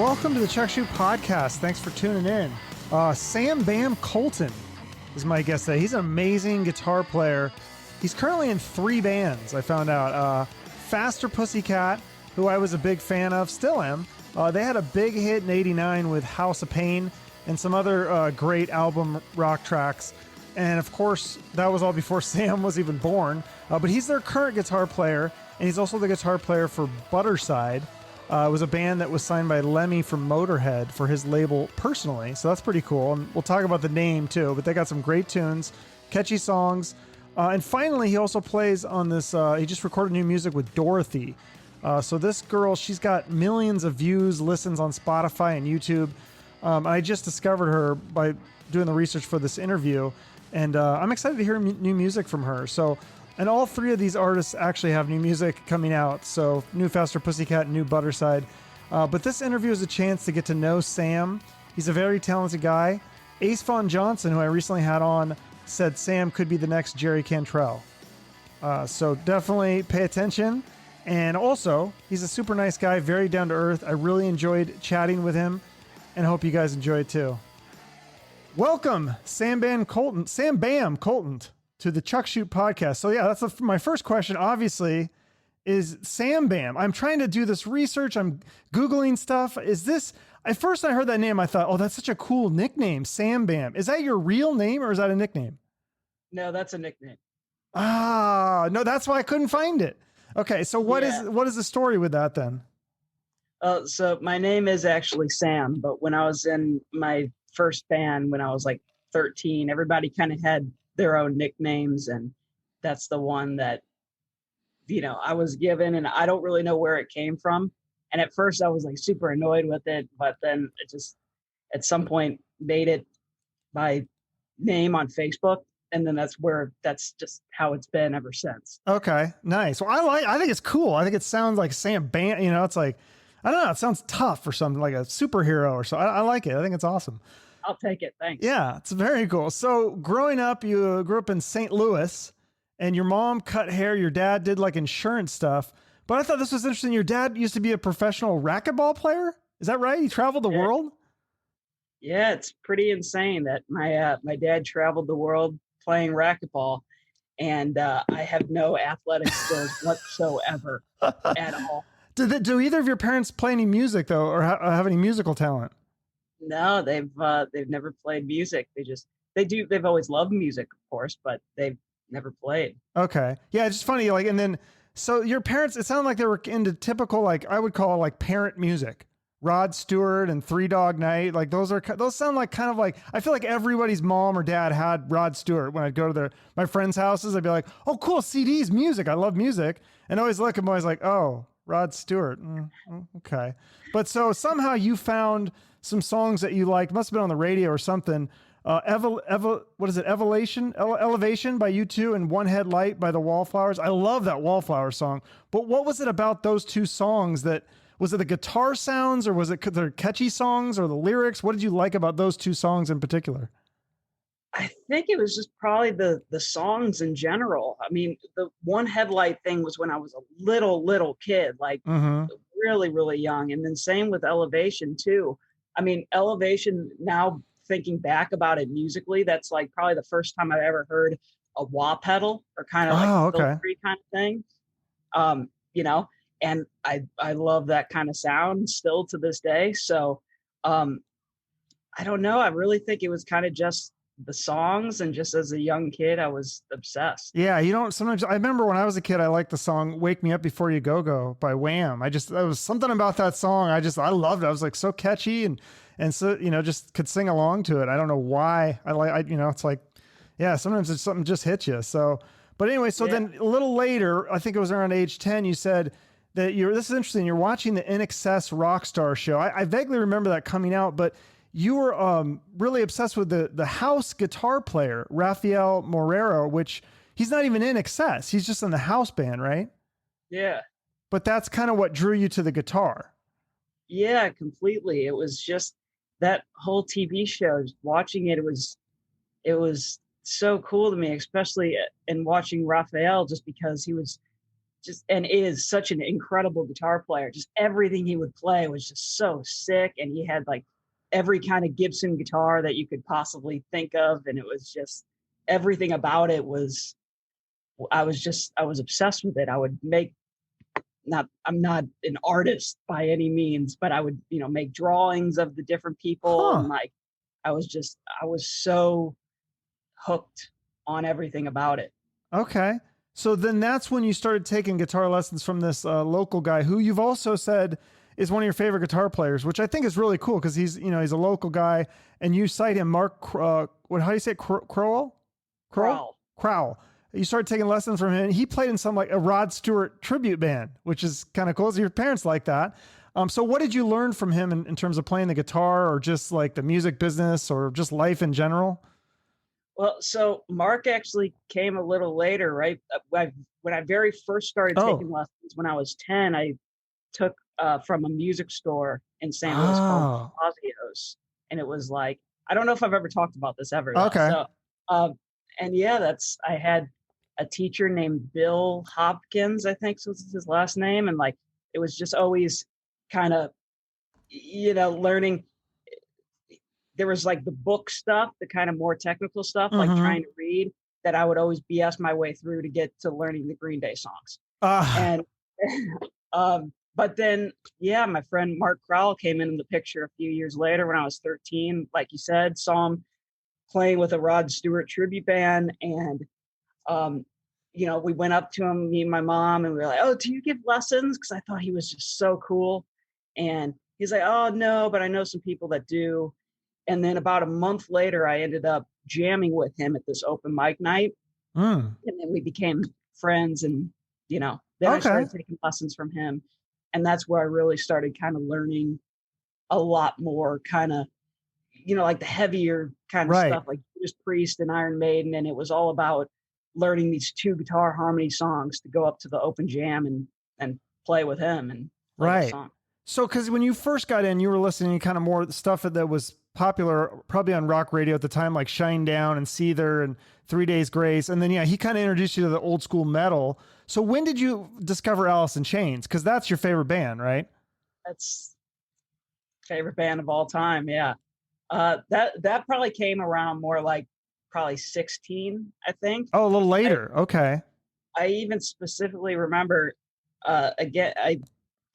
welcome to the Chuck Shoot Podcast. Thanks for tuning in. Sam Bam Koltun is my guest today. He's an amazing guitar player. He's currently in 3 bands, I found out. Faster Pussycat, who I was a big fan of, still am. They had a big hit in '89 with House of Pain and some other great album rock tracks. And of course, that was all before Sam was even born. But he's their current guitar player, and he's also the guitar player for Budderside. It was a band that was signed by Lemmy from Motorhead for his label personally, so that's pretty cool. And we'll talk about the name too, but they got some great tunes, catchy songs. And finally, he also plays on this, he just recorded new music with Dorothy. So this girl, she's got millions of views, listens on Spotify and YouTube. I just discovered her by doing the research for this interview, and I'm excited to hear new music from her. So, and all 3 of these artists actually have new music coming out. So new Faster Pussycat, new Budderside. But this interview is a chance to get to know Sam. He's a very talented guy. Ace Von Johnson, who I recently had on, said Sam could be the next Jerry Cantrell. So definitely pay attention. And also, he's a super nice guy, very down to earth. I really enjoyed chatting with him, and I hope you guys enjoy it too. Welcome, Sam Bam Koltun, to the Chuck Shoot Podcast. So yeah, that's my first question, obviously, is Sam Bam. I'm trying to do this research. I'm Googling stuff. Is this, at first I heard that name, I thought, oh, that's such a cool nickname, Sam Bam. Is that your real name or is that a nickname? No, that's a nickname. Ah, no, that's why I couldn't find it. Okay, so what is the story with that then? So my name is actually Sam, but when I was in my first band, when I was like 13, everybody kind of had their own nicknames, and that's the one that, I was given, and I don't really know where it came from. And at first I was like super annoyed with it, but then it just at some point made it my name on Facebook. And then that's just how it's been ever since. Okay, nice. Well, I think it's cool. I think it sounds like Sam Bam, it's like, I don't know, it sounds tough or something, like a superhero or so. I like it. I think it's awesome. I'll take it. Thanks. Yeah, it's very cool. So growing up, you grew up in St. Louis, and your mom cut hair. Your dad did like insurance stuff. But I thought this was interesting. Your dad used to be a professional racquetball player. Is that right? He traveled the world? Yeah, it's pretty insane that my dad traveled the world playing racquetball, and I have no athletic skills whatsoever at all. Do either of your parents play any music though, or have any musical talent? No, they've never played music. They've always loved music, of course, but they've never played. Okay. Yeah, it's just funny. Like, and then, so your parents, it sounded like they were into typical, like I would call like parent music, Rod Stewart and Three Dog Night. Like those sound like kind of like, I feel like everybody's mom or dad had Rod Stewart. When I'd go to my friends' houses, I'd be like, oh, cool, CDs, music. I love music. And I always look at them, always like, oh, Rod Stewart. Okay. But so somehow you found some songs that you liked, must have been on the radio or something. What is it? Elevation by U2 and One Headlight by the Wallflowers. I love that Wallflowers song. But what was it about those 2 songs was it the guitar sounds, or was it their catchy songs, or the lyrics? What did you like about those 2 songs in particular? I think it was just probably the songs in general. I mean, the One Headlight thing was when I was a little kid, like really, really young. And then same with Elevation too. I mean, Elevation, now thinking back about it musically, that's like probably the first time I've ever heard a wah pedal, or kind of like filtery kind of thing. And I love that kind of sound still to this day. So I don't know. I really think it was kind of just the songs, and just as a young kid, I was obsessed. Yeah, sometimes I remember when I was a kid, I liked the song "Wake Me Up Before You Go Go" by Wham. There was something about that song. I loved it. I was like so catchy, and so just could sing along to it. I don't know why. It's like, yeah, sometimes it's something just hits you. So, but anyway, then a little later, I think it was around age 10, you said that this is interesting. You're watching the INXS Rockstar show. I vaguely remember that coming out, but you were really obsessed with the house guitar player, Rafael Morero, which he's not even in INXS. He's just in the house band, right? Yeah. But that's kind of what drew you to the guitar. Yeah, completely. It was just that whole TV show, watching it, it was so cool to me, especially in watching Rafael, just because he was just and is such an incredible guitar player. Just everything he would play was just so sick, and he had like every kind of Gibson guitar that you could possibly think of, and it was just everything about it was. I was obsessed with it. I would make I'm not an artist by any means, but I would make drawings of the different people, and like I was so hooked on everything about it. Okay. So then that's when you started taking guitar lessons from this local guy who you've also said is one of your favorite guitar players, which I think is really cool because he's a local guy, and you cite him, Mark, how do you say it? Crowell? Crowell. You started taking lessons from him. He played in some like a Rod Stewart tribute band, which is kind of cool. So your parents like that. So what did you learn from him in terms of playing the guitar, or just like the music business, or just life in general? Well, so Mark actually came a little later, right? When I very first started taking lessons when I was 10, I took from a music store in St. Louis called Ozio's. And it was like, I don't know if I've ever talked about this ever. Though. Okay. So, and yeah, I had a teacher named Bill Hopkins, I think was his last name. And like, it was just always kind of, learning. There was like the book stuff, the kind of more technical stuff, like trying to read, that I would always BS my way through to get to learning the Green Day songs. And, but then, yeah, my friend Mark Crowell came in the picture a few years later when I was 13, like you said, saw him playing with a Rod Stewart tribute band. And, we went up to him, me and my mom, and we were like, "Oh, do you give lessons?" Because I thought he was just so cool. And he's like, "Oh, no, but I know some people that do." And then about a month later, I ended up jamming with him at this open mic night. And then we became friends, and, then I started taking lessons from him. And that's where I really started kind of learning a lot more kind of, like the heavier kind of stuff, like Judas Priest and Iron Maiden. And it was all about learning these 2 guitar harmony songs to go up to the open jam and play with him and play the song. So, because when you first got in, you were listening to kind of more stuff that was popular, probably on rock radio at the time, like Shine Down and Seether and 3 Days Grace. And then, he kind of introduced you to the old school metal. So when did you discover Alice in Chains? Because that's your favorite band, right? That's favorite band of all time. Yeah. That probably came around more like probably 16, I think. Oh, a little later. Okay. I even specifically remember, again, I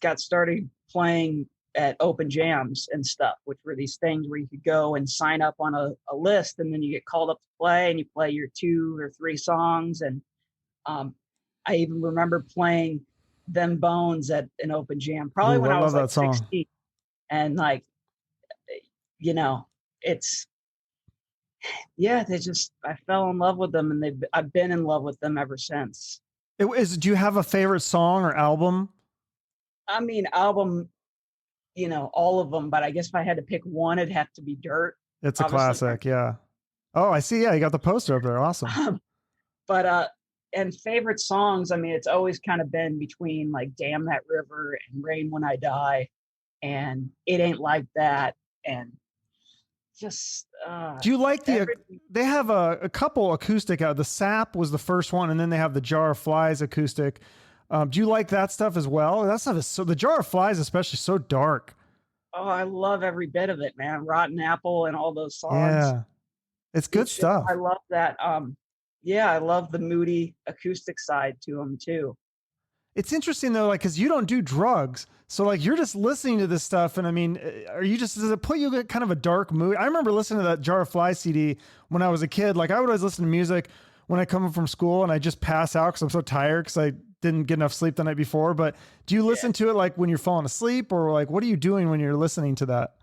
got started playing at open jams and stuff, which were these things where you could go and sign up on a list, and then you get called up to play, and you play your 2 or 3 songs. And I even remember playing Them Bones at an open jam, probably when I was like 16. And like, I fell in love with them, and I've been in love with them ever since. Do you have a favorite song or album? I mean, album, all of them, but I guess if I had to pick one, it'd have to be Dirt. It's a classic. Yeah. Oh, I see. Yeah. You got the poster up there. Awesome. And favorite songs, I mean, it's always kind of been between like Damn That River and Rain When I Die and It Ain't Like That. And just, do you like they have a couple acoustic out. The Sap was the first one, and then they have the Jar of Flies acoustic. Do you like that stuff as well? That stuff is the Jar of Flies, especially, so dark. Oh, I love every bit of it, man. Rotten Apple and all those songs. Yeah. It's good stuff. I love that. I love the moody acoustic side to them too. It's interesting though, like, cause you don't do drugs. So like, you're just listening to this stuff. And I mean, does it put you in kind of a dark mood? I remember listening to that Jar of Flies CD when I was a kid. Like I would always listen to music when I come home from school and I just pass out cause I'm so tired cause I didn't get enough sleep the night before. But do you listen to it like when you're falling asleep, or like, what are you doing when you're listening to that?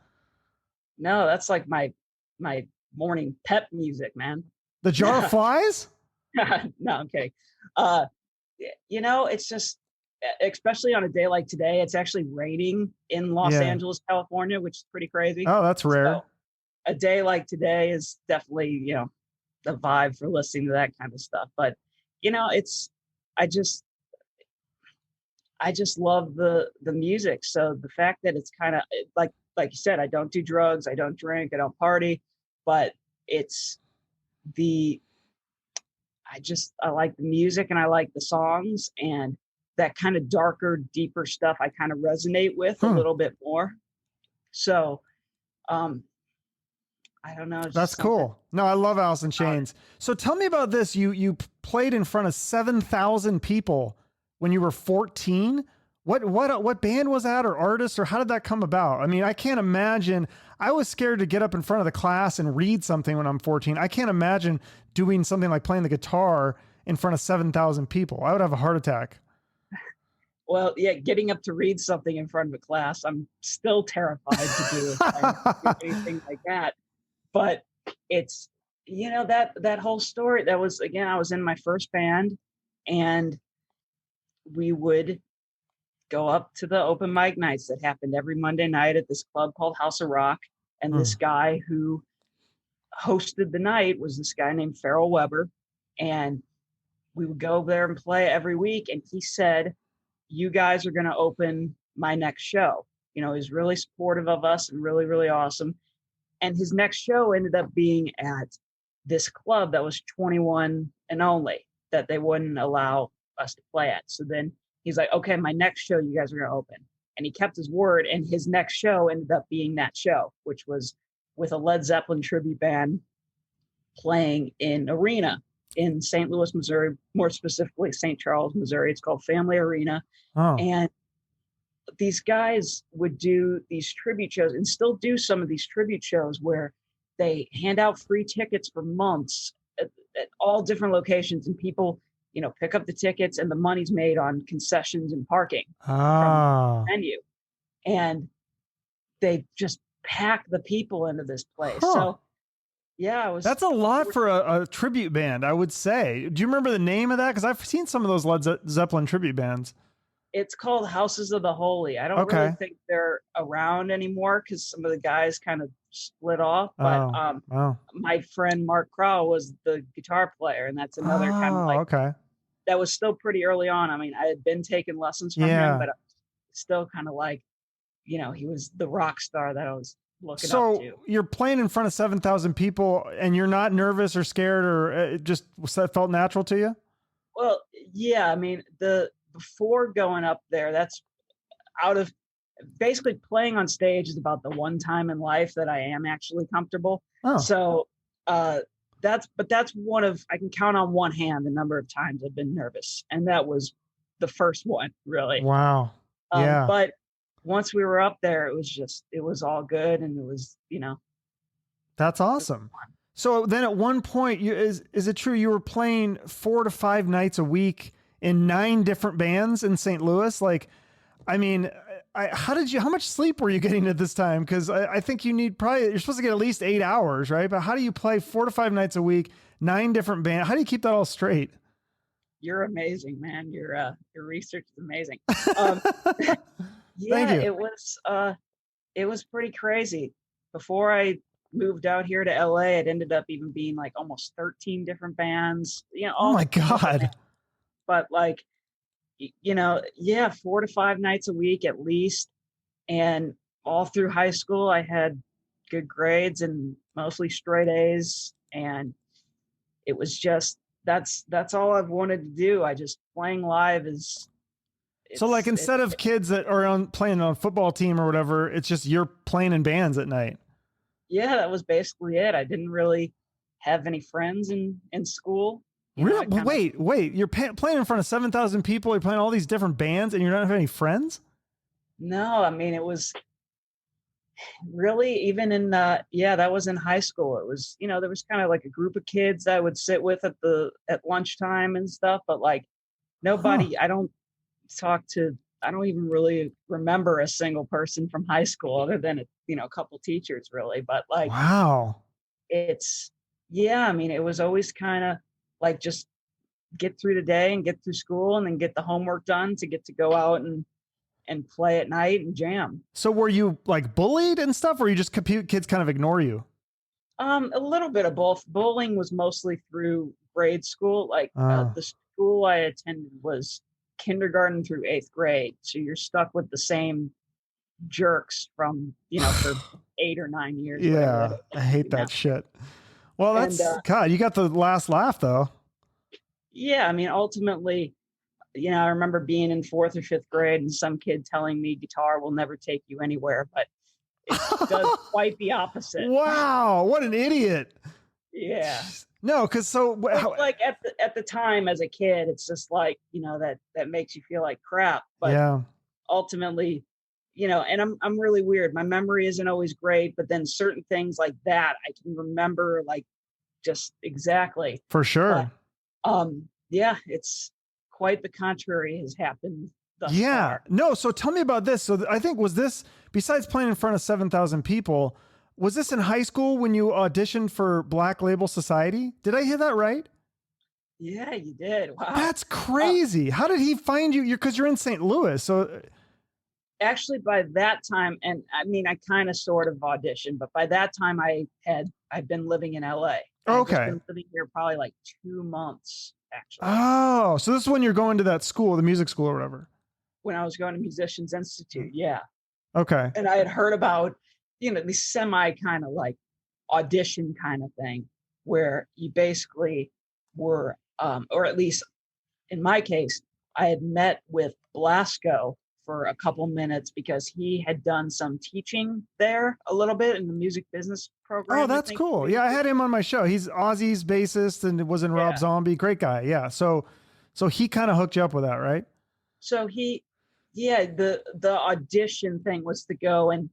No, that's like my morning pep music, man. The Jar of Flies? No, okay. It's just, especially on a day like today, it's actually raining in Los Angeles, California, which is pretty crazy. Oh, that's rare. So a day like today is definitely, the vibe for listening to that kind of stuff. But, I just love the music. So the fact that it's kind of like you said, I don't do drugs, I don't drink, I don't party, but it's I like the music and I like the songs, and that kind of darker, deeper stuff I kind of resonate with a little bit more. So, I don't know. That's cool. No, I love Alice in Chains. So tell me about this. You played in front of 7,000 people when you were 14. What band was that, or artist, or how did that come about? I mean, I can't imagine. I was scared to get up in front of the class and read something when I'm 14. I can't imagine doing something like playing the guitar in front of 7,000 people. I would have a heart attack. Well, yeah, getting up to read something in front of a class, I'm still terrified to do anything like that. But it's, that whole story, that was, again, I was in my first band, and we would go up to the open mic nights that happened every Monday night at this club called House of Rock. And this guy who hosted the night was this guy named Farrell Weber. And we would go there and play every week. And he said, you guys are going to open my next show. He's really supportive of us and really, really awesome. And his next show ended up being at this club that was 21 and only, that they wouldn't allow us to play at. So then he's like, okay, my next show, you guys are going to open. And he kept his word. And his next show ended up being that show, which was with a Led Zeppelin tribute band playing in arena in St. Louis, Missouri, more specifically St. Charles, Missouri. It's called Family Arena. Oh. And these guys would do these tribute shows, and still do some of these tribute shows, where they hand out free tickets for months at all different locations, and people, pick up the tickets, and the money's made on concessions and parking from the venue. And they just pack the people into this place. So yeah, that's a lot for a tribute band, I would say. Do you remember the name of that? Because I've seen some of those Led Zeppelin tribute bands. It's called Houses of the Holy. I don't really think they're around anymore, because some of the guys kind of split off. But my friend Mark Crowell was the guitar player, and that's another kind of like, that was still pretty early on. I mean, I had been taking lessons from him, but I was still kind of like, he was the rock star that I was looking up to. So you're playing in front of 7,000 people, and you're not nervous or scared, or it just felt natural to you? Well, yeah. I mean, before going up there, that's out of basically playing on stage is about the one time in life that I am actually comfortable. So that's one of, I can count on one hand the number of times I've been nervous. And that was the first one, really. Wow. Yeah. But once we were up there, it was all good. And it was, That's awesome. So then at one point, is it true you were playing 4 to 5 nights a week in 9 different bands in St. Louis? Like, I mean, how much sleep were you getting at this time? Because I think you're supposed to get at least 8 hours, right? But how do you play 4 to 5 nights a week, 9 different bands? How do you keep that all straight? You're amazing, man. Your research is amazing. Yeah, it was pretty crazy. Before I moved out here to LA, it ended up even being like almost 13 different bands. Oh my God. But like, 4 to 5 nights a week at least. And all through high school, I had good grades and mostly straight A's. And it was just, that's all I've wanted to do. Playing live is. So like, instead of kids that are playing on a football team or whatever, it's just you're playing in bands at night. Yeah, that was basically it. I didn't really have any friends in school. Really? Wait, you're playing in front of 7,000 people. You're playing all these different bands, and you're not having any friends? No, I mean, it was really, even in that was in high school. It was, there was kind of like a group of kids that I would sit with at lunchtime and stuff, but like nobody, I don't even really remember a single person from high school other than a couple teachers, really. But like, wow, I mean, it was always kind of like, just get through the day and get through school and then get the homework done to get to go out and play at night and jam. So were you like bullied and stuff, or you just kids kind of ignore you? A little bit of both. Bullying was mostly through grade school. Like the school I attended was kindergarten through 8th grade. So you're stuck with the same jerks from, for 8 or 9 years. Yeah. I hate that shit. Well, God, you got the last laugh though. Yeah. I mean, ultimately I remember being in 4th or 5th grade and some kid telling me guitar will never take you anywhere, but it does quite the opposite. Wow, what an idiot. Yeah. No, because so like at the time as a kid, it's just like, that makes you feel like crap. But yeah, ultimately, and I'm really weird. My memory isn't always great, but then certain things like that I can remember like just exactly. for sure. But yeah, it's quite the contrary has happened thus far. No, so tell me about this. So I think, was this, besides playing in front of 7,000 people, was this in high school when you auditioned for Black Label Society? Did I hear that right? Yeah, you did. Wow. That's crazy. How did he find you? Because you're in St. Louis. So actually by that time, and I mean, I kind of sort of auditioned, but by that time I'd been living in LA. Okay. I'd been living here probably like 2 months, actually. Oh, so this is when you're going to that school, the music school or whatever. When I was going to Musicians Institute. Yeah. Okay. And I had heard about, the semi kind of like audition kind of thing where you basically were, or at least in my case, I had met with Blasco for a couple minutes because he had done some teaching there a little bit in the music business program. Oh, that's cool. Yeah, I had him on my show. He's Ozzy's bassist and was in Rob Zombie. Great guy. Yeah. So he kind of hooked you up with that, right? So the audition thing was to go and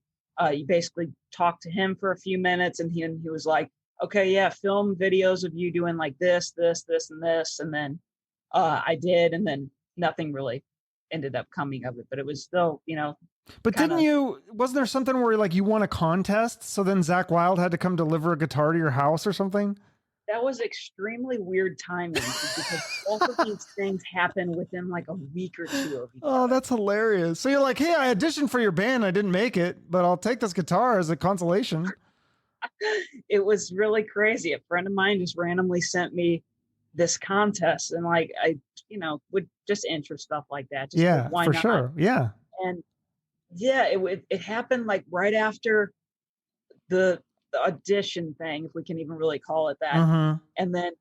you basically talked to him for a few minutes, and he was like, okay, yeah, film videos of you doing like this, this, this, and this. And then I did, and then nothing really ended up coming of it, but it was still, But wasn't there something where like you won a contest? So then Zakk Wylde had to come deliver a guitar to your house or something? That was extremely weird timing because both of these things happened within like a week or two of each other. That's hilarious. So you're like, hey, I auditioned for your band. I didn't make it, but I'll take this guitar as a consolation. It was really crazy. A friend of mine just randomly sent me this contest, and like I, would just enter stuff like that. Just yeah, why for not? sure. Yeah. And yeah, it happened like right after the audition thing, if we can even really call it that. Mm-hmm. And then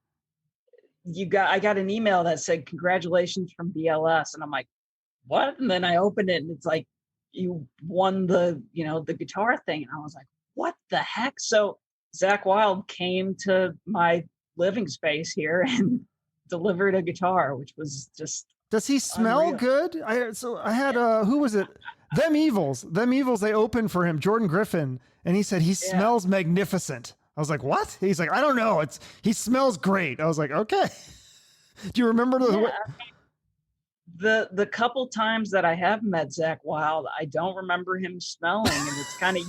I got an email that said congratulations from BLS, and I'm like, what? And then I opened it and it's like, you won the guitar thing, and I was like, what the heck? So Zakk Wylde came to my living space here and delivered a guitar, which was just does he smell unreal. good? I had who was it? Them Evils, they opened for him, Jordan Griffin, and he said he smells magnificent. I was like, what? He's like, I don't know. He smells great. I was like, okay. Do you remember the couple times that I have met Zakk Wylde, I don't remember him smelling, and it's kind of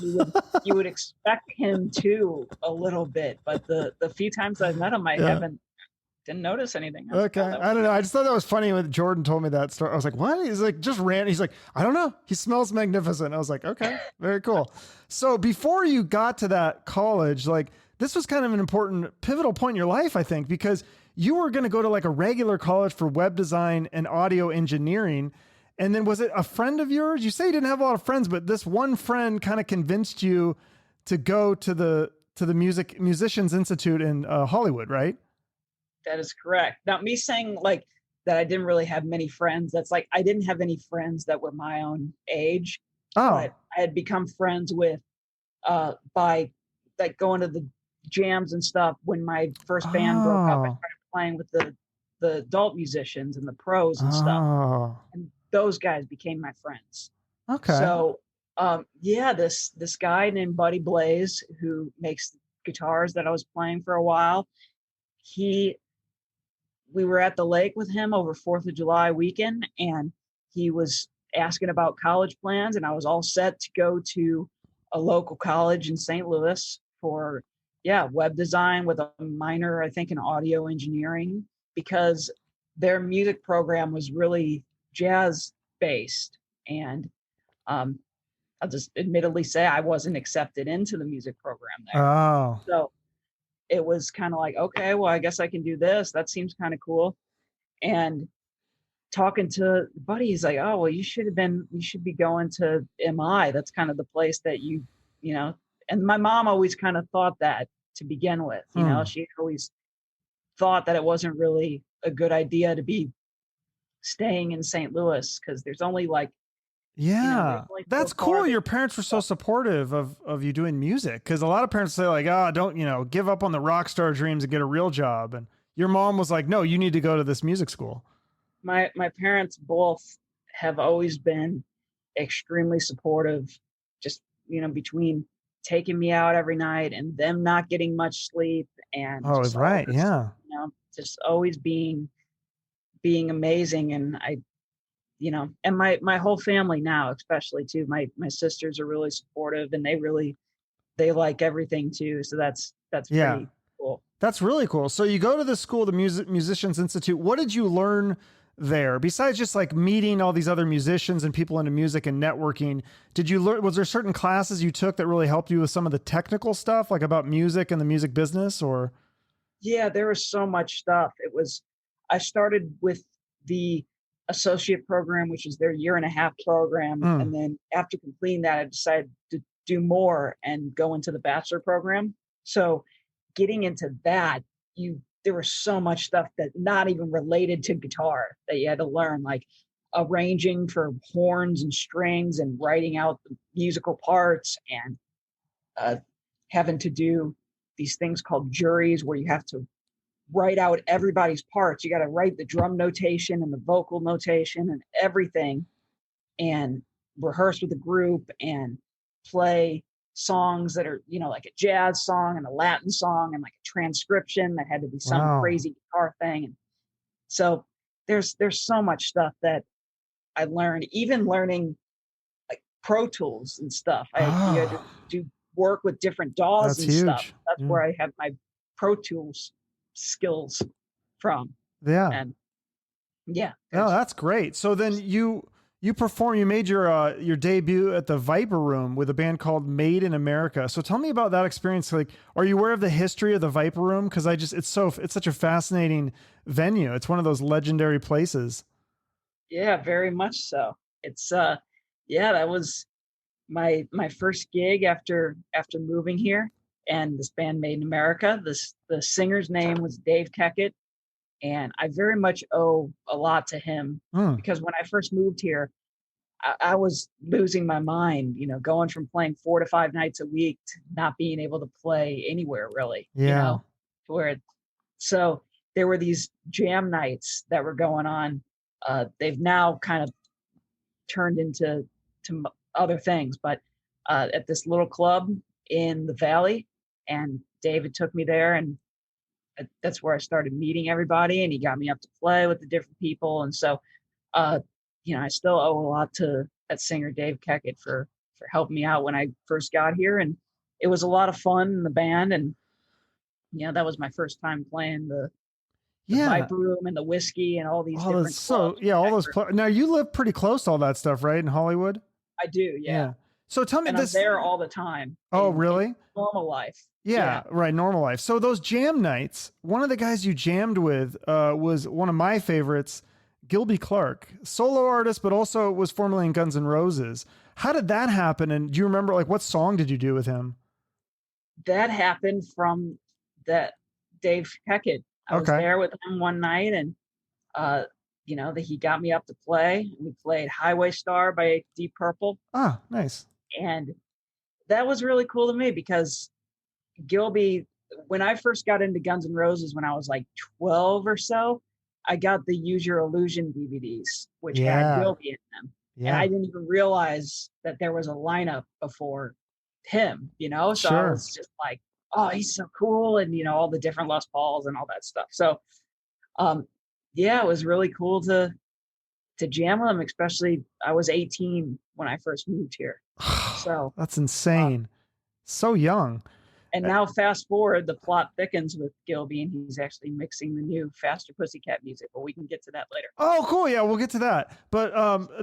you would expect him to a little bit, but the few times I've met him, I didn't notice anything. Okay. I don't know. I just thought that was funny when Jordan told me that story. I was like, what? He's like, just ran. He's like, I don't know. He smells magnificent. I was like, okay, very cool. So before you got to that college, like this was kind of an important pivotal point in your life, I think, because you were going to go to like a regular college for web design and audio engineering. And then was it a friend of yours? You say you didn't have a lot of friends, but this one friend kind of convinced you to go to the Musicians Institute in Hollywood, right? That is correct. Now, me saying like that I didn't really have many friends, that's like I didn't have any friends that were my own age. But I had become friends with by like going to the jams and stuff when my first band broke up. I started playing with the adult musicians and the pros and stuff. And those guys became my friends. Okay. So this guy named Buddy Blaze, who makes guitars that I was playing for a while, we were at the lake with him over 4th of July weekend, and he was asking about college plans, and I was all set to go to a local college in St. Louis for web design with a minor, I think, in audio engineering, because their music program was really jazz based. And I'll just admittedly say I wasn't accepted into the music program there. So it was kind of like, okay, well, I guess I can do this. That seems kind of cool. And talking to Buddy, he's like, oh, well, you should be going to MI. That's kind of the place that you know, and my mom always kind of thought that to begin with, she always thought that it wasn't really a good idea to be staying in St. Louis because there's only like, Yeah, there's only that's so far cool. that Your you can parents were so go. supportive of you doing music, because a lot of parents say like, "Ah, don't give up on the rock star dreams and get a real job." And your mom was like, "No, you need to go to this music school." My parents both have always been extremely supportive, just between taking me out every night and them not getting much sleep and Oh, just all right, this, yeah, just always being amazing. And and my whole family now, especially too, my sisters are really supportive, and they like everything too, so that's yeah. pretty cool. That's really cool. So you go to the school, the Musicians Institute. What did you learn there besides just like meeting all these other musicians and people into music and networking? Did you learn, was there certain classes you took that really helped you with some of the technical stuff, like about music and the music business, or? Yeah, there was so much stuff. I started with the associate program, which is their year-and-a-half program. Mm. And then after completing that, I decided to do more and go into the bachelor program. So getting into that, there was so much stuff that not even related to guitar that you had to learn, like arranging for horns and strings and writing out the musical parts, and uh, having to do these things called juries where you have to write out everybody's parts. You got to write the drum notation and the vocal notation and everything, and rehearse with the group and play songs that are, like a jazz song and a Latin song and like a transcription that had to be some Wow. crazy guitar thing. And so there's so much stuff that I learned, even learning like Pro Tools and stuff. You had to Ah, do work with different DAWs that's and stuff. huge. That's Yeah. where I have my Pro Tools skills from. Yeah. And yeah, No, that's great. So then you made your debut at the Viper Room with a band called Made in America. So tell me about that experience. Like, are you aware of the history of the Viper Room? Because it's such a fascinating venue. It's one of those legendary places. yeah, very much so. It's yeah, that was my first gig after moving here, and this band Made in America. The singer's name was Dave Keckett, and I very much owe a lot to him Hmm. because when I first moved here, I was losing my mind, going from playing 4 to 5 nights a week to not being able to play anywhere really, Yeah. to where so there were these jam nights that were going on. They've now kind of turned into other things, but at this little club in the valley, and David took me there, and that's where I started meeting everybody, and he got me up to play with the different people. And so I still owe a lot to that singer Dave Keckett for helping me out when I first got here, and it was a lot of fun in the band. And that was my first time playing the Yeah. Viper Room and the Whiskey and all these Oh, that's different so, clubs. yeah, all those. Now you live pretty close to all that stuff, right? In Hollywood? I do, yeah. Yeah. So tell me And I'm this. there all the time Oh, in really? normal life. Yeah, Yeah. right. Normal life. So those jam nights, one of the guys you jammed with was one of my favorites, Gilby Clarke, solo artist, but also was formerly in Guns N' Roses. How did that happen? And do you remember, like, what song did you do with him? That happened from that Dave Keckett. I was Okay. there with him one night, and that he got me up to play. We played Highway Star by Deep Purple, Ah, nice. and that was really cool to me because Gilby, when I first got into Guns N' Roses when I was like 12 or so, I got the Use Your Illusion DVDs, which had Yeah. Gilby in them. And Yeah. I didn't even realize that there was a lineup before him, So I Sure. was just like, oh, he's so cool. And, all the different Les Pauls and all that stuff. So, yeah, it was really cool to jam with him, especially I was 18 when I first moved here. So, That's um, insane. So young. and now fast forward, the plot thickens with Gilby, and he's actually mixing the new Faster Pussycat music, but we can get to that later. Oh, cool. Yeah, we'll get to that. But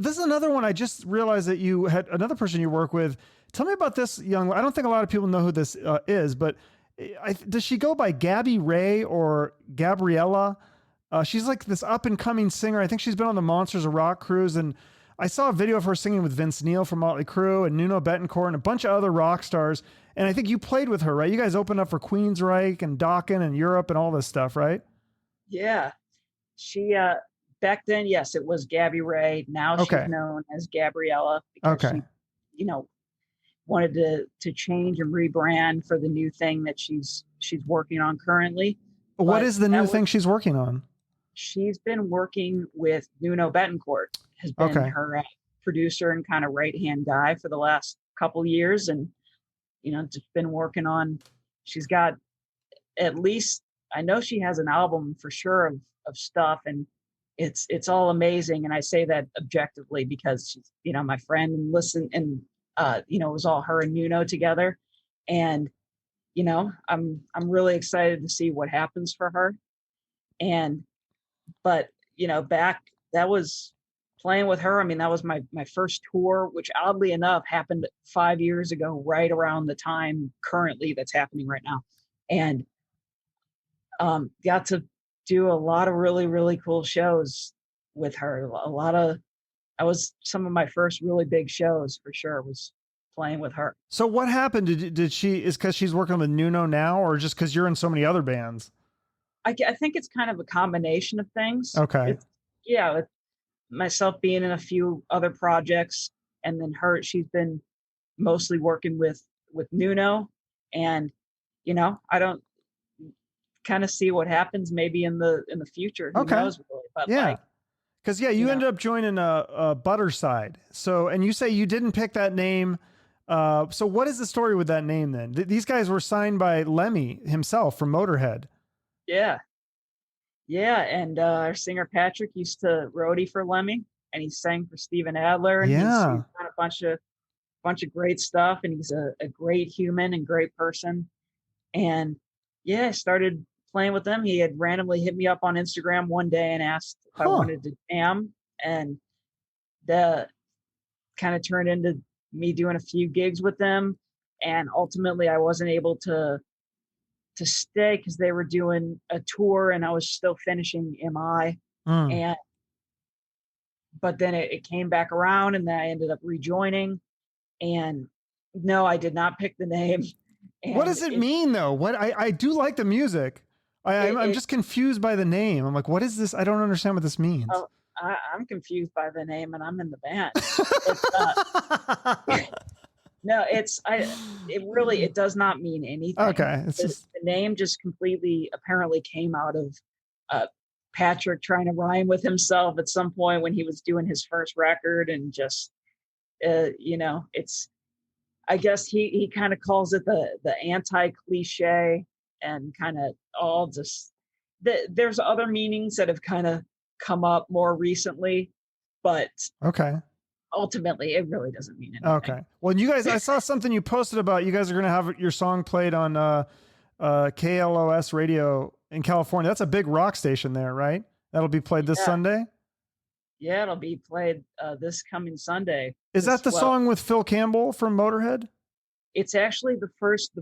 this is another one. I just realized that you had another person you work with. Tell me about this young. I don't think a lot of people know who this is, but does she go by Gabbie Rae or GabrieLa? She's like this up and coming singer. I think she's been on the Monsters of Rock cruise, and I saw a video of her singing with Vince Neil from Motley Crue and Nuno Bettencourt and a bunch of other rock stars. And I think you played with her, right? You guys opened up for Queensryche and Dokken and Europe and all this stuff, right? Yeah, she back then, yes, it was Gabbie Rae. Now Okay. she's known as GabrieLa because Okay. she, you know, wanted to change and rebrand for the new thing that she's working on currently. What But is the new thing she's working on? she's been working with Nuno Betancourt, has been Okay. her producer and kind of right-hand guy for the last couple years. And, just been working on, she's got at least, I know she has an album for sure of stuff, and it's all amazing. And I say that objectively because she's, my friend, and listen, and, it was all her and Nuno together. And, I'm really excited to see what happens for her. But back, that was playing with her. I mean, that was my first tour, which oddly enough happened 5 years ago, right around the time currently that's happening right now. And got to do a lot of really, really cool shows with her. That was some of my first really big shows for sure, was playing with her. So what happened? Did she, is because she's working with Nuno now, or just because you're in so many other bands? I think it's kind of a combination of things. Okay. With myself being in a few other projects, and then she's been mostly working with Nuno, and I don't kind of see what happens maybe in the future. Who knows really? But yeah. Because you ended up joining Budderside. So, and you say you didn't pick that name. So what is the story with that name then? These guys were signed by Lemmy himself from Motorhead. Yeah. And our singer Patrick used to roadie for Lemmy, and he sang for Steven Adler, and he's done a bunch of great stuff, and he's a great human and great person. And I started playing with them. He had randomly hit me up on Instagram one day and asked if I wanted to jam, and that kind of turned into me doing a few gigs with them. And ultimately I wasn't able to stay because they were doing a tour and I was still finishing MI. But then it came back around, and then I ended up rejoining. And no, I did not pick the name. And what does it mean though? What I do like the music. I'm just confused by the name. I'm like, what is this? I don't understand what this means. Oh, I'm confused by the name, and I'm in the band. No, it does not mean anything. Okay. The name just completely apparently came out of Patrick trying to rhyme with himself at some point when he was doing his first record, and just, I guess he kind of calls it the anti-cliche, and kind of all just, there's other meanings that have kind of come up more recently, but ultimately it really doesn't mean anything. Okay. Well, you guys, I saw something you posted about you guys are going to have your song played on KLOS radio in California. That's a big rock station there, right? That'll be played this Sunday. Yeah, it'll be played this coming Sunday. Is that the song with Phil Campbell from Motorhead? It's actually the first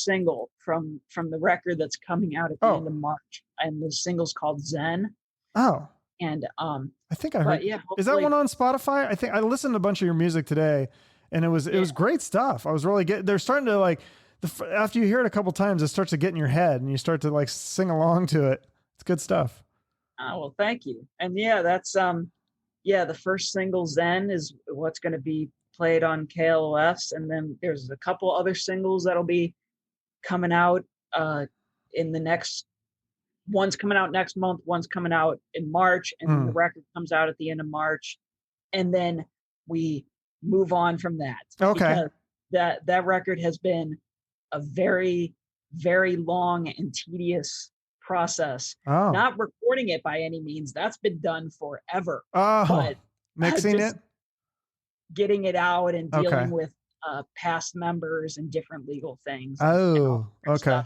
single from the record that's coming out at the end of March, and the single's called Zen. Oh. And I think I heard. Is that one on Spotify? I think I listened to a bunch of your music today, and it was great stuff. I was really they're starting to like after you hear it a couple times, it starts to get in your head, and you start to like sing along to it. It's good stuff. Oh, well, thank you. And that's the first single, Zen, is what's going to be played on KLOS, and then there's a couple other singles that'll be coming out in the next. One's coming out next month, one's coming out in March, and the record comes out at the end of March, and then we move on from that. Okay. Because that record has been a very, very long and tedious process. Not recording it by any means. That's been done forever. But mixing it? Getting it out and dealing with past members and different legal things. Stuff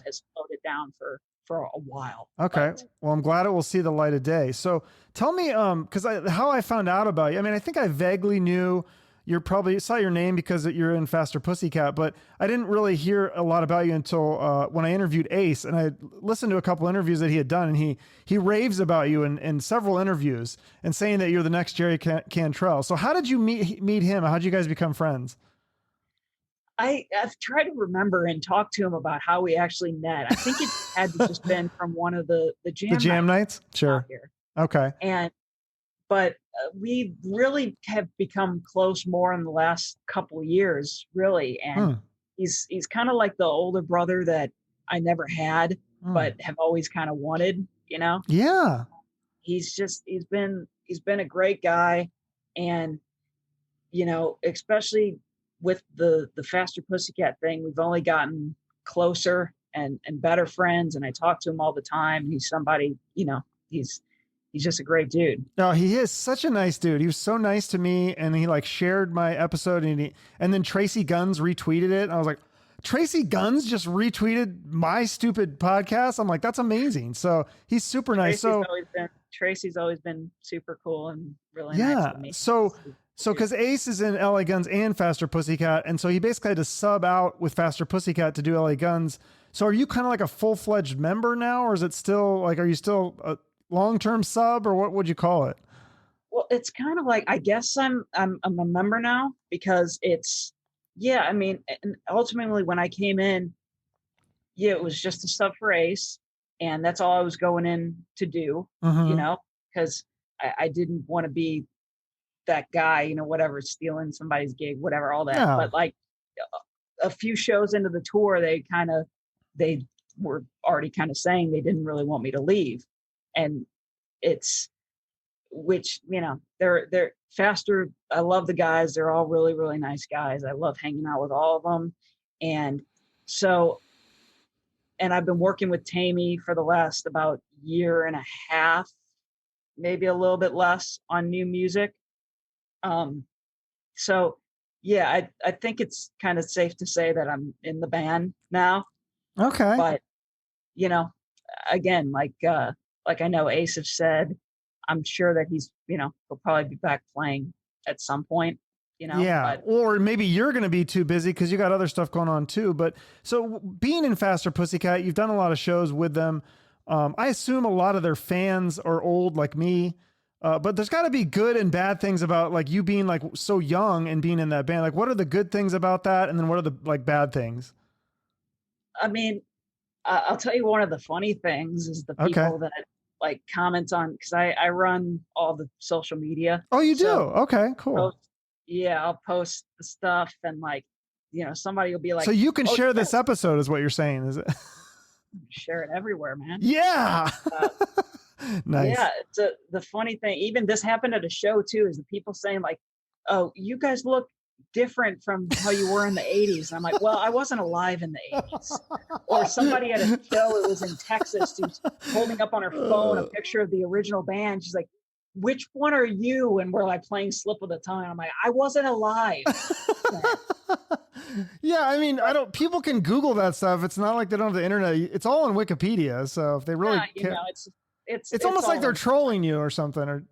has slowed it down for a while. Okay. Well, I'm glad it will see the light of day. So tell me, because how I found out about you. I mean, I think I vaguely knew you probably saw your name because you're in Faster Pussycat, but I didn't really hear a lot about you until when I interviewed Ace, and I listened to a couple interviews that he had done, and he raves about you in several interviews and saying that you're the next Jerry Cantrell. So how did you meet him? How did you guys become friends? I've tried to remember and talk to him about how we actually met. I think it had just been from one of the jam nights. Sure. Here. Okay. And but we really have become close more in the last couple years, really. And he's kind of like the older brother that I never had, but have always kind of wanted, you know? Yeah. He's been a great guy. And, you know, especially with the Faster Pussycat thing, we've only gotten closer and better friends. And I talk to him all the time. He's somebody, you know, he's just a great dude. No, he is such a nice dude. He was so nice to me, and he like shared my episode, and then Tracy Guns retweeted it. And I was like, Tracy Guns just retweeted my stupid podcast. I'm like, that's amazing. So he's super nice. Tracy's always been super cool and really nice to me. So because Ace is in LA Guns and Faster Pussycat, and so he basically had to sub out with Faster Pussycat to do LA Guns. So are you kind of like a full-fledged member now, or is it still like, are you still a long-term sub, or what would you call it? Well, it's kind of like, I guess I'm a member now, because it's, I mean, and ultimately when I came in, it was just a sub for Ace, and that's all I was going in to do, you know, because I didn't want to be that guy, you know, whatever, stealing somebody's gig, whatever, all that. Yeah. But like a few shows into the tour, they were already kind of saying they didn't really want me to leave. And which, you know, they're Faster. I love the guys. They're all really, really nice guys. I love hanging out with all of them. And so, and I've been working with Tammy for the last about year and a half, maybe a little bit less, on new music. So yeah, I think it's kind of safe to say that I'm in the band now. Okay. But, you know, again, like I know Ace have said, I'm sure that he's, you know, he'll probably be back playing at some point, you know. Yeah. Or maybe you're going to be too busy because you got other stuff going on too. But so being in Faster Pussycat, you've done a lot of shows with them. I assume a lot of their fans are old like me. But there's got to be good and bad things about like you being like so young and being in that band. Like, what are the good things about that? And then what are the like bad things? I mean, I'll tell you, one of the funny things is the people that like comment on, because I run all the social media. Oh, you do? Okay, cool. I'll post the stuff, and like, you know, somebody will be like, so you can share this episode is what you're saying, is it? Share it everywhere, man. Yeah. Nice. Yeah. The funny thing, even this happened at a show too, is the people saying like, oh, you guys look different from how you were in the 80s. And I'm like, well, I wasn't alive in the 80s. Or somebody at a show, it was in Texas, who's holding up on her phone a picture of the original band. She's like, which one are you? And we're like playing Slip of the Tongue. I'm like, I wasn't alive. Yeah, I mean, people can Google that stuff. It's not like they don't have the internet. It's all on Wikipedia. So if they really care, know, it's almost like they're trolling you or something. Or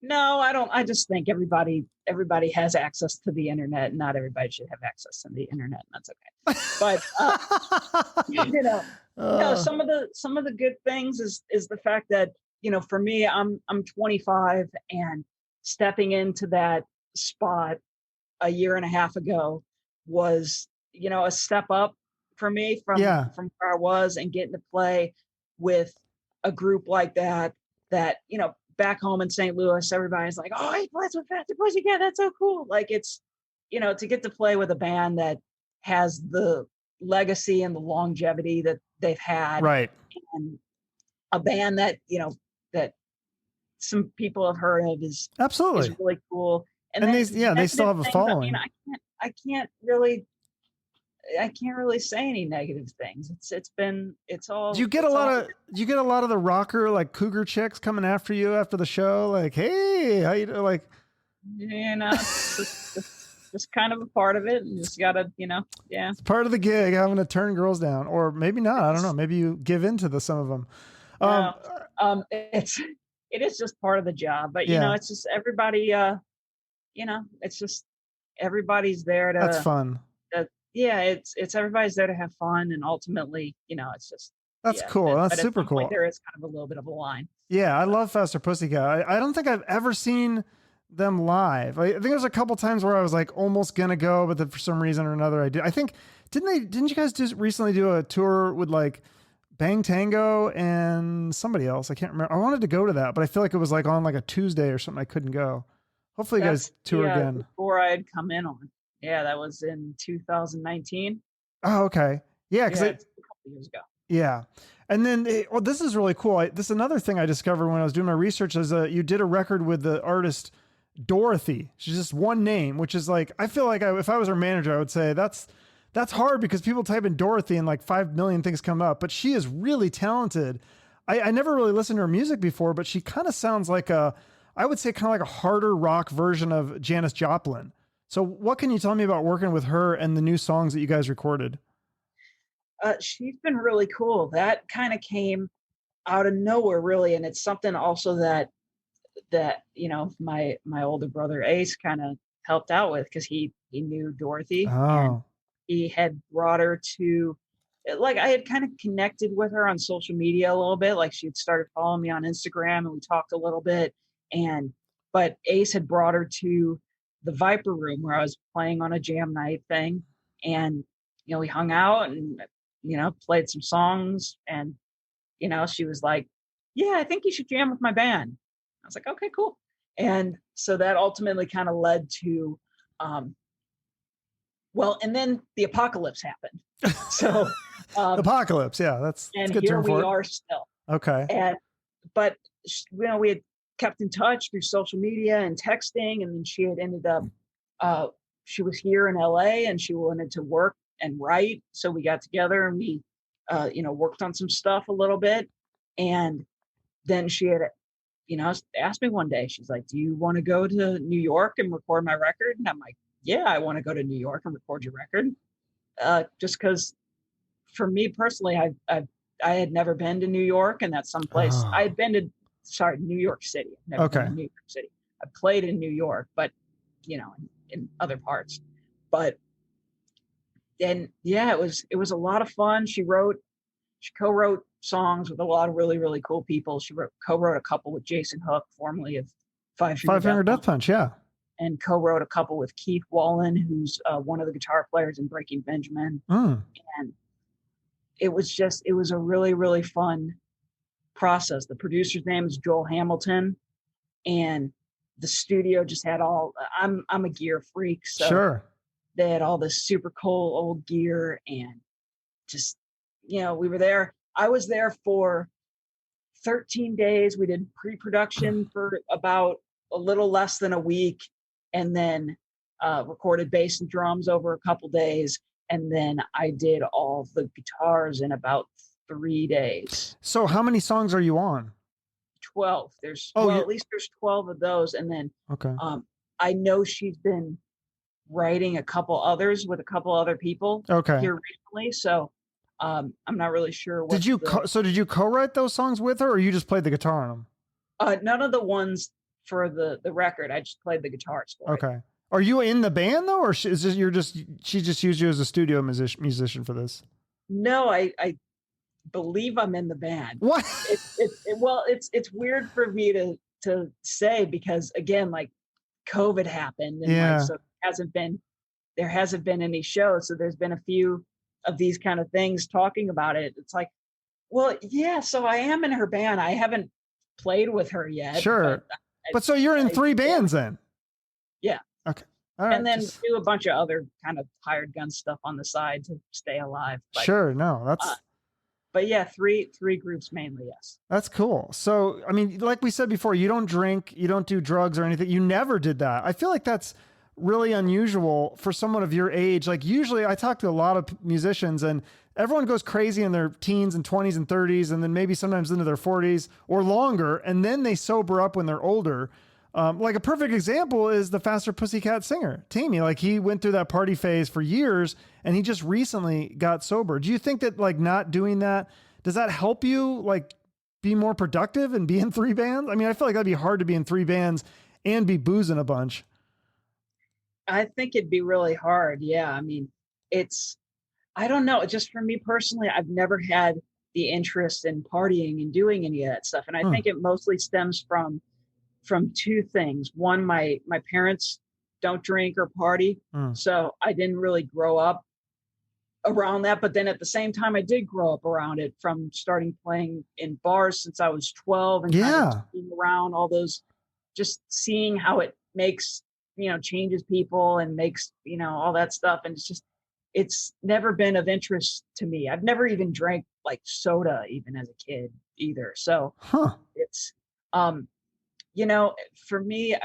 no, I don't. I just think everybody has access to the internet, and not everybody should have access to the internet. And that's okay. But you know, some of the good things is the fact that, you know, for me, I'm 25, and stepping into that spot a year and a half ago was, you know, a step up for me from where I was, and getting to play with a group like that, you know, back home in St. Louis, everybody's like, oh, he plays with Faster Pussycat. That's so cool. Like, it's, you know, to get to play with a band that has the legacy and the longevity that they've had. Right. And a band that, you know, that some people have heard of is really cool. And they still have a following. I mean, I can't really say any negative things. It's all. Do you get a lot of the rocker like cougar chicks coming after you after the show? Like, hey, how you doing? Like, you know, just kind of a part of it, and just gotta, you know, yeah. It's part of the gig, having to turn girls down, or maybe not. I don't know. Maybe you give in to some of them. It is just part of the job, but you know, it's just everybody. You know, it's just everybody's there to. That's fun. It's everybody's there to have fun, and ultimately, you know, it's just cool. That's super cool. There is kind of a little bit of a line. Yeah, I love Faster Pussycat. I don't think I've ever seen them live. I think there's a couple times where I was like almost gonna go, but then for some reason or another I did. I think didn't you guys just recently do a tour with like Bang Tango and somebody else. I can't remember. I wanted to go to that, but I feel like it was like on like a Tuesday or something. I couldn't go. Hopefully you guys tour again. Before I'd come in on. Yeah, that was in 2019. Oh, okay. Yeah, because a couple years ago. Yeah. And then, well, this is really cool. This is another thing I discovered when I was doing my research is you did a record with the artist Dorothy. She's just one name, which is like, I feel like if I was her manager, I would say that's hard because people type in Dorothy and like 5 million things come up, but she is really talented. I never really listened to her music before, but she kind of sounds like I would say kind of like a harder rock version of Janis Joplin. So what can you tell me about working with her and the new songs that you guys recorded? She's been really cool. That kind of came out of nowhere, really, and it's something also that my older brother Ace kind of helped out with because he knew Dorothy and he had brought her to, like, I had kind of connected with her on social media a little bit. Like she had started following me on Instagram and we talked a little bit, but Ace had brought her to the Viper Room where I was playing on a jam night thing, and we hung out and played some songs, and she was like, yeah, I think you should jam with my band. I was like, okay, cool. And so that ultimately kind of led to and then the apocalypse happened. So apocalypse, yeah, that's and good here term we for it. are still. Okay. But we had kept in touch through social media and texting, and then she had ended up she was here in LA and she wanted to work and write, so we got together and we worked on some stuff a little bit. And then she had asked me one day, she's like, do you want to go to New York and record my record? And I'm like, yeah, I want to go to New York and record your record, just because for me personally, I had never been to New York, and that's someplace I had been to. Sorry, New York City. I've never been to New York City. I played in New York, but in other parts. But then, yeah, it was a lot of fun. She co-wrote songs with a lot of really, really cool people. She co-wrote a couple with Jason Hook, formerly of Five Finger Death Punch, yeah. And co-wrote a couple with Keith Wallen, who's one of the guitar players in Breaking Benjamin. And it was a really, really fun process. The producer's name is Joel Hamilton, and the studio just had I'm a gear freak, so sure. They had all this super cool old gear, and just we were there. I was there for 13 days. We did pre-production for about a little less than a week, and then recorded bass and drums over a couple days, and then I did all the guitars in about 3 days. So how many songs are you on? 12. At least there's 12 of those. And then I know she's been writing a couple others with a couple other people here recently. So I'm not really sure what. Did you co-write those songs with her, or you just played the guitar on them? None of the ones for the record. I just played the guitars for it. Are you in the band though, or she just used you as a studio musician for this? No, I believe I'm in the band. What? It's weird for me to say, because again, like COVID happened, and so there hasn't been any shows. So there's been a few of these kind of things talking about it. It's like, well, yeah, so I am in her band. I haven't played with her yet. Sure. But so you're in 3 bands then? Yeah. Okay. All right. And then do a bunch of other kind of hired gun stuff on the side to stay alive. But, sure. No, that's. But yeah, three groups mainly, yes. That's cool. So, I mean, like we said before, you don't drink, you don't do drugs or anything. You never did that. I feel like that's really unusual for someone of your age. Like usually I talk to a lot of musicians and everyone goes crazy in their teens and 20s and 30s, and then maybe sometimes into their 40s or longer. And then they sober up when they're older. Like a perfect example is the Faster Pussycat singer, Tammy. Like he went through that party phase for years and he just recently got sober. Do you think that like not doing that, does that help you like be more productive and be in 3 bands? I mean, I feel like that'd be hard to be in 3 bands and be boozing a bunch. I think it'd be really hard. Yeah. I mean, I don't know. Just for me personally, I've never had the interest in partying and doing any of that stuff. And I think it mostly stems from 2 things. One, my parents don't drink or party. So I didn't really grow up around that. But then at the same time, I did grow up around it from starting playing in bars since I was 12 and kind of being around all those, just seeing how it makes, changes people and makes, all that stuff. And it's never been of interest to me. I've never even drank like soda even as a kid either. So it's, for me,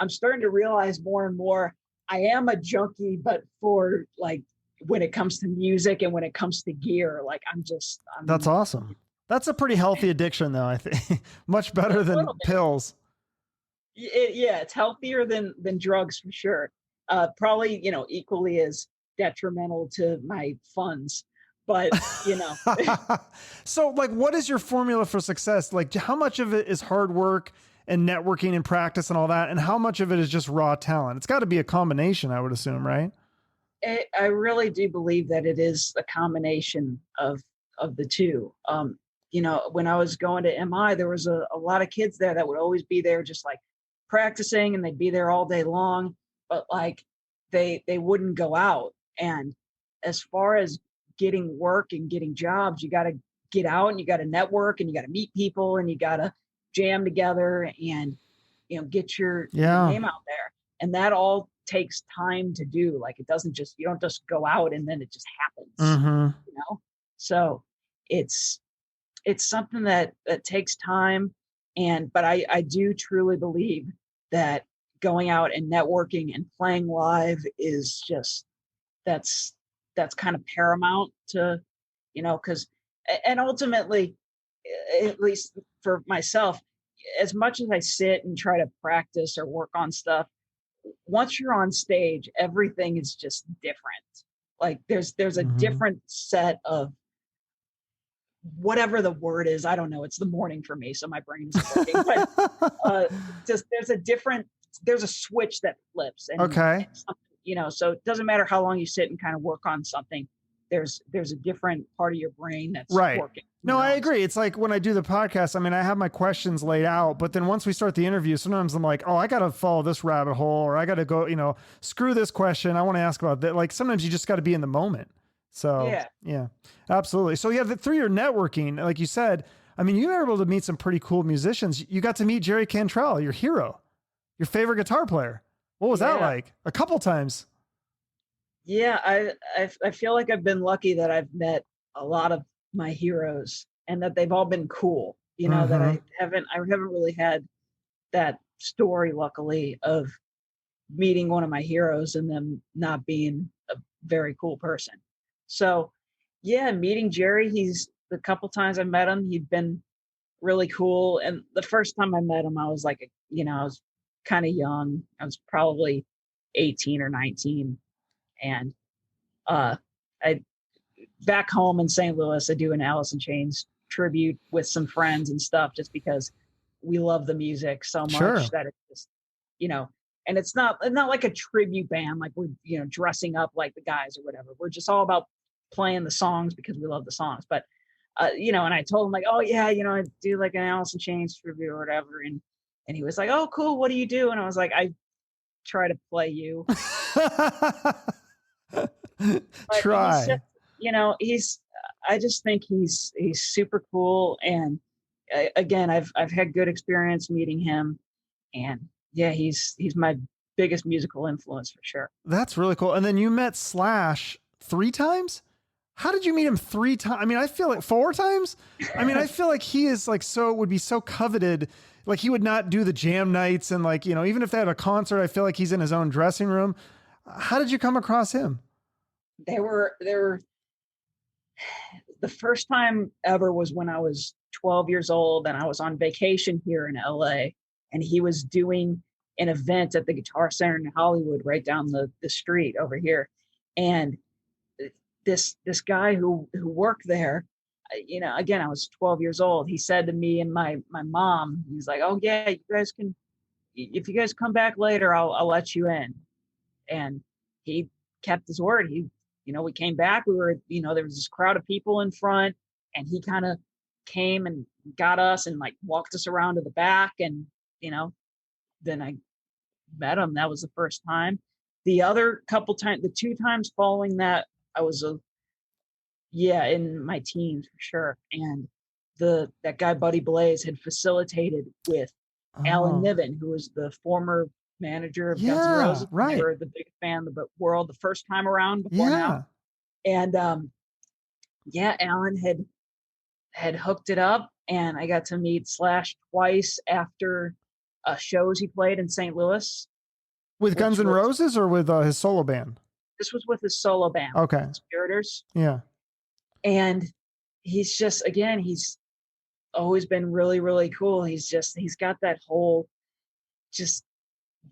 I'm starting to realize more and more I am a junkie, but for like when it comes to music and when it comes to gear, like that's awesome. That's a pretty healthy addiction though. I think much better than pills. It's healthier than drugs for sure. Probably, equally as detrimental to my funds, but So like, what is your formula for success? Like how much of it is hard work and networking and practice and all that? And how much of it is just raw talent? It's got to be a combination, I would assume, right? I really do believe that it is a combination of the two. When I was going to MI, there was a lot of kids there that would always be there just like practicing, and they'd be there all day long, but like they wouldn't go out. And as far as getting work and getting jobs, you got to get out and you got to network and you got to meet people and you got to jam together and, get your name out there. And that all takes time to do. Like you don't just go out and then it just happens, So it's something that takes time. But I do truly believe that going out and networking and playing live is just, that's kind of paramount to, and ultimately, at least for myself, as much as I sit and try to practice or work on stuff, once you're on stage, everything is just different. Like there's a different set of whatever the word is. I don't know. It's the morning for me, so my brain's working. But there's a switch that flips. And, so it doesn't matter how long you sit and kind of work on something. There's a different part of your brain that's working. No, I agree. It's like when I do the podcast, I mean, I have my questions laid out, but then once we start the interview, sometimes I'm like, oh, I got to follow this rabbit hole, or I got to go, screw this question. I want to ask about that. Like sometimes you just got to be in the moment. So yeah, absolutely. So yeah, through your networking, like you said, I mean, you were able to meet some pretty cool musicians. You got to meet Jerry Cantrell, your hero, your favorite guitar player. What was that like? A couple times. Yeah, I feel like I've been lucky that I've met a lot of my heroes and that they've all been cool. That I haven't really had that story, luckily, of meeting one of my heroes and them not being a very cool person. So yeah, meeting Jerry, the couple times I met him, he'd been really cool. And the first time I met him, I was like, I was kind of young. I was probably 18 or 19. And I back home in St. Louis, I do an Alice in Chains tribute with some friends and stuff, just because we love the music so much that it's just, and it's not like a tribute band, like we're, dressing up like the guys or whatever. We're just all about playing the songs because we love the songs. But, and I told him like, oh yeah, I do like an Alice in Chains tribute or whatever. And he was like, oh, cool. What do you do? And I was like, I try to play you. Try. I just think he's super cool. And again, I've had good experience meeting him, and yeah, he's my biggest musical influence for sure. That's really cool. And then you met Slash 3 times? How did you meet him 3 times? I mean, I feel like 4 times. I mean, I feel like he is like, would be so coveted. Like he would not do the jam nights. And like, even if they had a concert, I feel like he's in his own dressing room. How did you come across him? They were the first time ever was when I was 12 years old and I was on vacation here in LA, and he was doing an event at the Guitar Center in Hollywood, right down the street over here. And this guy who worked there, again, I was 12 years old. He said to me and my mom, he was like, oh yeah, if you guys come back later, I'll let you in. And he kept his word. We came back, we were, there was this crowd of people in front, and he kind of came and got us and like walked us around to the back. And, then I met him. That was the first time. The other couple times, the 2 times following that, I was in my teens for sure. And that guy Buddy Blaze had facilitated with Alan Oh, Niven, who was the former manager of Guns N' yeah, Roses. They right. were the biggest fan of the world the first time around before now. Yeah. And Alan had hooked it up, and I got to meet Slash twice after shows he played in St. Louis, With Guns which N' was Roses or with his solo band? this was with his solo band, Okay. Conspirators. Yeah. And he's just, again, he's always been really, really cool. He's got that whole, just,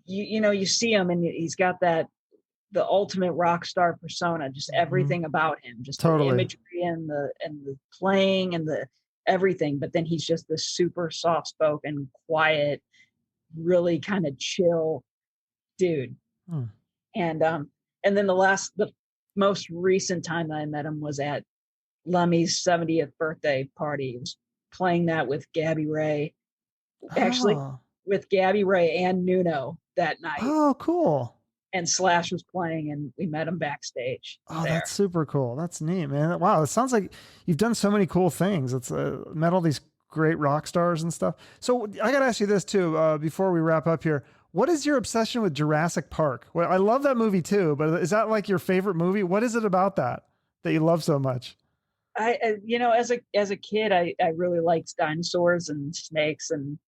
you see him and he's got the ultimate rock star persona, just everything about him, just Totally. the imagery and the playing and the everything. But then he's just this super soft spoken, quiet, really kind of chill dude. And then the most recent time that I met him was at Lemmy's 70th birthday party. He was playing that with Gabbie Rae, actually with Gabbie Rae and Nuno that night. Oh, cool. And Slash was playing, and we met him backstage. Oh, that's super cool. That's neat, man. Wow, it sounds like you've done so many cool things. It's met all these great rock stars and stuff. So I got to ask you this too, before we wrap up here. What is your obsession with Jurassic Park? Well, I love that movie too, but is that like your favorite movie? What is it about that you love so much? As a kid, I really liked dinosaurs and snakes and,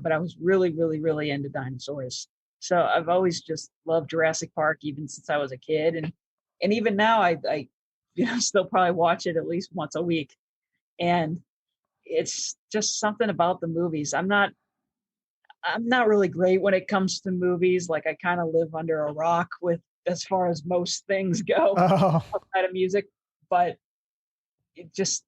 but I was really, really, really into dinosaurs. So I've always just loved Jurassic Park, even since I was a kid. And even now I still probably watch it at least once a week. And it's just something about the movies. I'm not really great when it comes to movies. Like, I kind of live under a rock as far as most things go outside of music, but it just,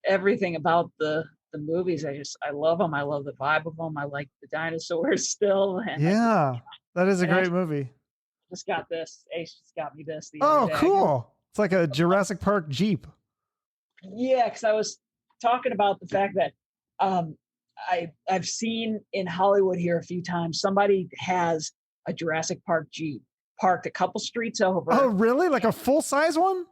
everything about the movies, I love them. I love the vibe of them. I like the dinosaurs still. And that is a great movie. Just got this. Ace just got me this. Oh, cool. It's like a Jurassic Park Jeep. Yeah, because I was talking about the fact that I've seen in Hollywood here a few times, somebody has a Jurassic Park Jeep parked a couple streets over. Oh, really? Like a full-size one?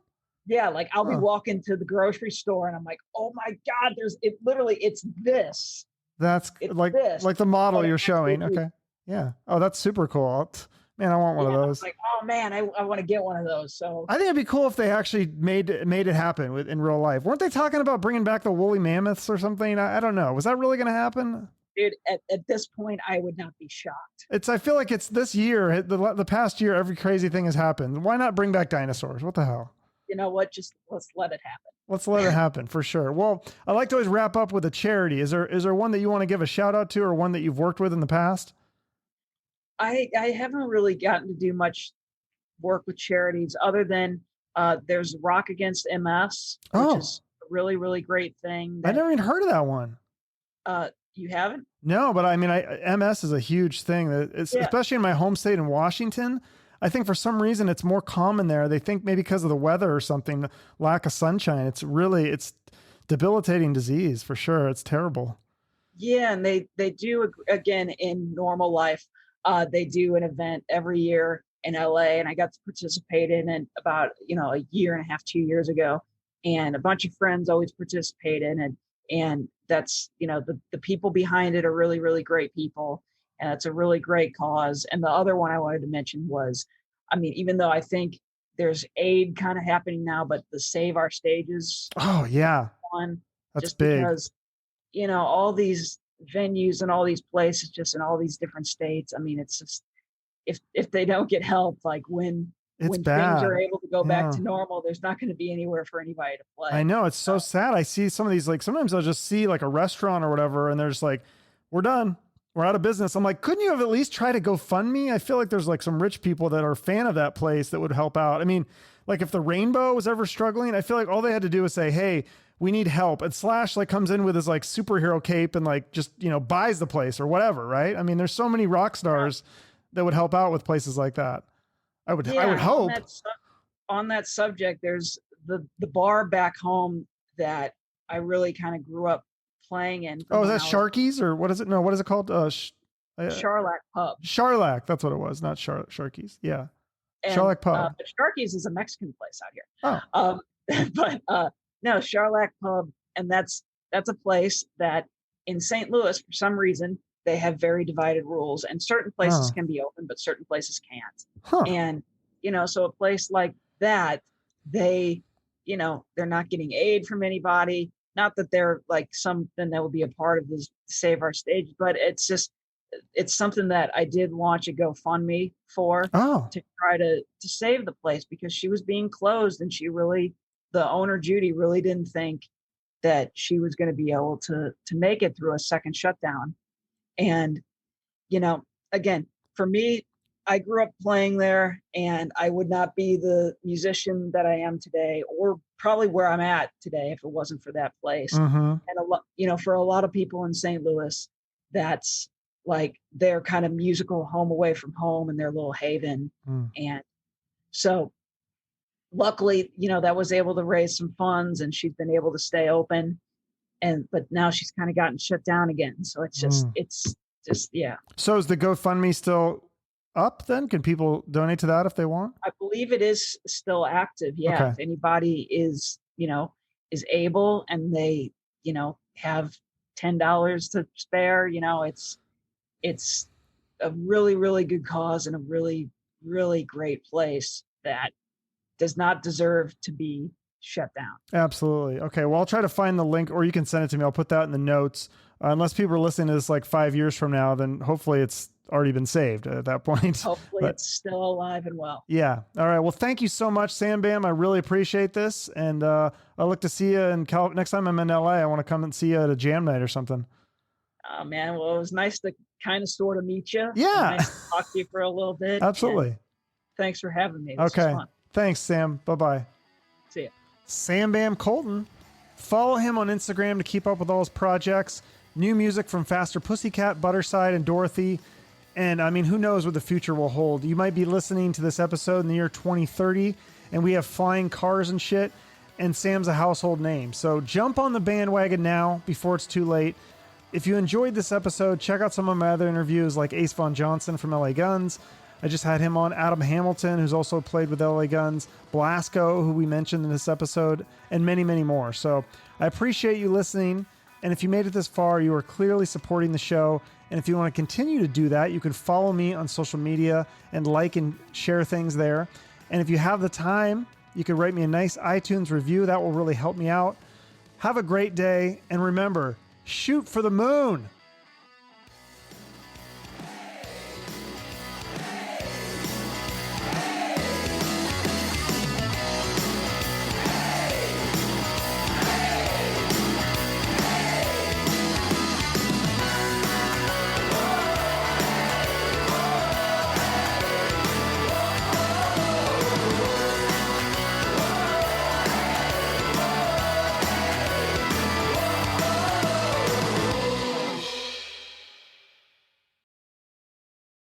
Yeah, like I'll be walking to the grocery store and I'm like, oh my God, it's this. That's like the model you're showing. Okay. Yeah. Oh, that's super cool. Man, I want one of those. Like, oh man, I want to get one of those. So I think it'd be cool if they actually made it happen in real life. Weren't they talking about bringing back the woolly mammoths or something? I don't know. Was that really going to happen? Dude, at this point, I would not be shocked. I feel like it's this year, the past year, every crazy thing has happened. Why not bring back dinosaurs? What the hell? You know what? Just let's let it happen. Let's let it happen for sure. Well, I like to always wrap up with a charity. Is there one that you want to give a shout out to, or one that you've worked with in the past? I haven't really gotten to do much work with charities other than there's Rock Against MS, which is a really, really great thing. I never even heard of that one. You haven't? No, but I mean, MS is a huge thing. Especially in my home state in Washington. I think for some reason it's more common there. They think maybe because of the weather or something, lack of sunshine. It's debilitating disease for sure. It's terrible. Yeah. And they do, again, in normal life, they do an event every year in LA, and I got to participate in it about, a year and a half, 2 years ago. And a bunch of friends always participate in it. And that's, the people behind it are really, really great people. And it's a really great cause. And the other one I wanted to mention was, even though I think there's aid kind of happening now, but the Save Our Stages. Oh yeah. One, that's just big. Because, all these venues and all these places just in all these different states. It's just, if they don't get help, like when things are able to go back to normal, there's not going to be anywhere for anybody to play. I know, it's so sad. I see some of these, like sometimes I'll just see like a restaurant or whatever, and there's like, we're done. We're out of business. I'm like, couldn't you have at least tried to go fund me? I feel like there's like some rich people that are a fan of that place that would help out. Like if the Rainbow was ever struggling, I feel like all they had to do was say, hey, we need help. And Slash like comes in with his like superhero cape and like just, buys the place or whatever. Right. There's so many rock stars that would help out with places like that. I would hope. On that subject, there's the bar back home that I really kind of grew up playing in. Oh, is that Sharky's or what is it? No, what is it called? Charlac Pub. Charlac, that's what it was, not Sharky's. Yeah. And, Charlotte Pub. but Sharky's is a Mexican place out here. Oh. But no, Charlotte Pub, and that's a place that in St. Louis, for some reason, they have very divided rules, and certain places can be open, but certain places can't. Huh. And, so a place like that, they, they're not getting aid from anybody. Not that they're like something that would be a part of this Save Our Stage, but it's something that I did launch a GoFundMe for to try to save the place, because she was being closed, and the owner, Judy, really didn't think that she was going to be able to make it through a second shutdown. And, again, for me, I grew up playing there, and I would not be the musician that I am today, or probably where I'm at today, if it wasn't for that place. Mm-hmm. And for a lot of people in St. Louis, that's like their kind of musical home away from home and their little haven. And so luckily, that was able to raise some funds, and she's been able to stay open. But now she's kind of gotten shut down again. So it's just, yeah. So is the GoFundMe still up then? Can people donate to that if they want? I believe it is still active. Yeah. Okay. If anybody is able, and they, have $10 to spare, it's a really, really good cause, and a really, really great place that does not deserve to be shut down. Absolutely. Okay. Well, I'll try to find the link, or you can send it to me. I'll put that in the notes. Unless people are listening to this like 5 years from now, then hopefully it's already been saved at that point. Hopefully it's still alive and well. Yeah. All right. Well, thank you so much, Sam Bam. I really appreciate this. And I look to see you in next time I'm in LA. I want to come and see you at a jam night or something. Oh, man. Well, it was nice to kind of sort of meet you. Yeah. Nice to talk to you for a little bit. Absolutely. Thanks for having me. This was fun. Thanks, Sam. Bye-bye. See ya. Sam Bam Koltun. Follow him on Instagram to keep up with all his projects. New music from Faster Pussycat, Budderside, and Dorothy. And I mean, who knows what the future will hold? You might be listening to this episode in the year 2030, and we have flying cars and shit, and Sam's a household name. So jump on the bandwagon now before it's too late. If you enjoyed this episode, check out some of my other interviews, like Ace Von Johnson from LA Guns. I just had him on. Adam Hamilton, who's also played with LA Guns. Blasco, who we mentioned in this episode, and many, many more. So I appreciate you listening. And if you made it this far, you are clearly supporting the show. And if you want to continue to do that, you can follow me on social media and like and share things there. And if you have the time, you can write me a nice iTunes review. That will really help me out. Have a great day. And remember, shoot for the moon.